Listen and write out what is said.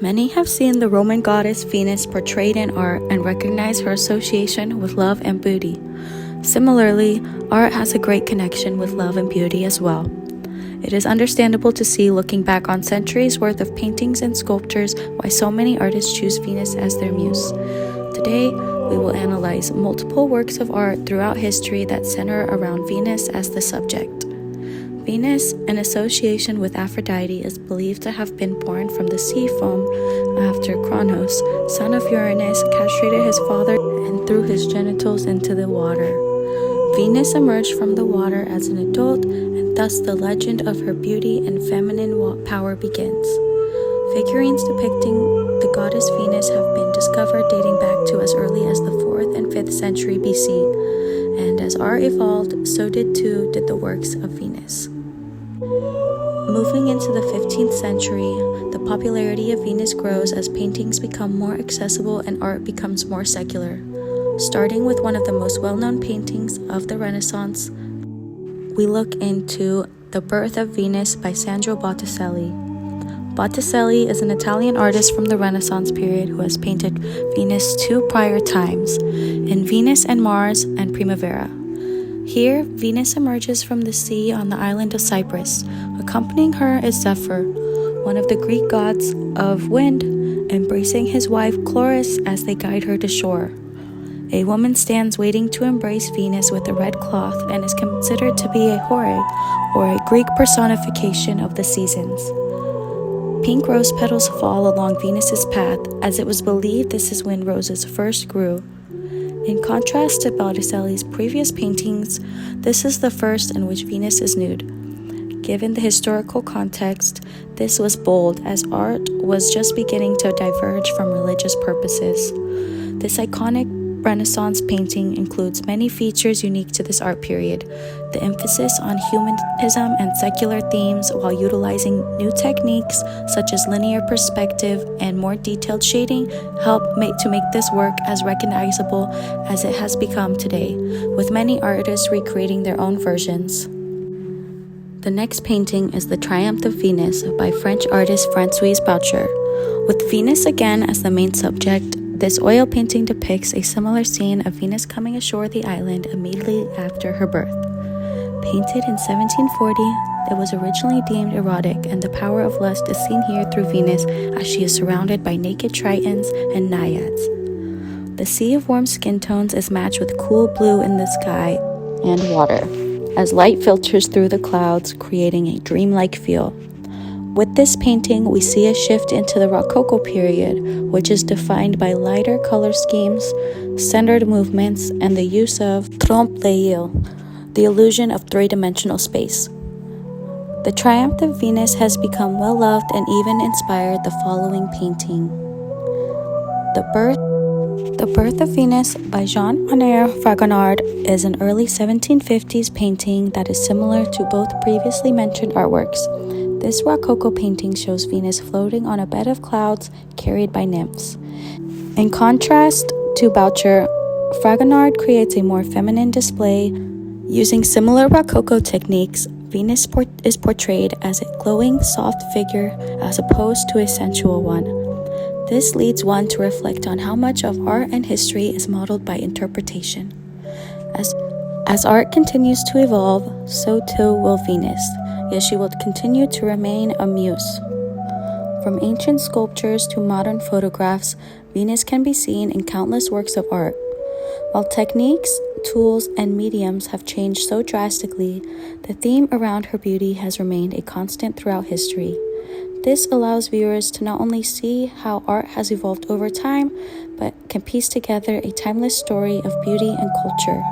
Many have seen the Roman goddess Venus portrayed in art and recognize her association with love and beauty. Similarly, art has a great connection with love and beauty as well. It is understandable to see, looking back on centuries worth of paintings and sculptures, why so many artists choose Venus as their muse. Today, we will analyze multiple works of art throughout history that center around Venus as the subject. Venus, in association with Aphrodite, is believed to have been born from the sea foam after Cronos, son of Uranus, castrated his father and threw his genitals into the water. Venus emerged from the water as an adult, and thus the legend of her beauty and feminine power begins. Figurines depicting the goddess Venus have been discovered dating back to as early as the 4th and 5th century BC, and as art evolved, so did the works of Venus. Moving into the 15th century, the popularity of Venus grows as paintings become more accessible and art becomes more secular. Starting with one of the most well-known paintings of the Renaissance, we look into The Birth of Venus by Sandro Botticelli. Botticelli is an Italian artist from the Renaissance period who has painted Venus 2 prior times, in Venus and Mars and Primavera. Here, Venus emerges from the sea on the island of Cyprus. Accompanying her is Zephyr, one of the Greek gods of wind, embracing his wife Chloris as they guide her to shore. A woman stands waiting to embrace Venus with a red cloth and is considered to be a Hore, or a Greek personification of the seasons. Pink rose petals fall along Venus's path, as it was believed this is when roses first grew. In contrast to Botticelli's previous paintings, this is the first in which Venus is nude. Given the historical context, this was bold, as art was just beginning to diverge from religious purposes. This iconic Renaissance painting includes many features unique to this art period. The emphasis on humanism and secular themes while utilizing new techniques such as linear perspective and more detailed shading help to make this work as recognizable as it has become today, with many artists recreating their own versions. The next painting is The Triumph of Venus by French artist Françoise Poer. With Venus again as the main subject, this oil painting depicts a similar scene of Venus coming ashore the island immediately after her birth. Painted in 1740, it was originally deemed erotic, and the power of lust is seen here through Venus as she is surrounded by naked tritons and naiads. The sea of warm skin tones is matched with cool blue in the sky and water, as light filters through the clouds, creating a dreamlike feel. With this painting, we see a shift into the Rococo period, which is defined by lighter color schemes, centered movements, and the use of trompe-l'œil, the illusion of three-dimensional space. The Triumph of Venus has become well-loved and even inspired the following painting. The Birth of Venus by Jean-Honoré Fragonard is an early 1750s painting that is similar to both previously mentioned artworks. This Rococo painting shows Venus floating on a bed of clouds carried by nymphs. In contrast to Poer, Fragonard creates a more feminine display. Using similar Rococo techniques, Venus is portrayed as a glowing, soft figure as opposed to a sensual one. This leads one to reflect on how much of art and history is modeled by interpretation. As art continues to evolve, so too will Venus, yet she will continue to remain a muse. From ancient sculptures to modern photographs, Venus can be seen in countless works of art. While techniques, tools, and mediums have changed so drastically, the theme around her beauty has remained a constant throughout history. This allows viewers to not only see how art has evolved over time, but can piece together a timeless story of beauty and culture.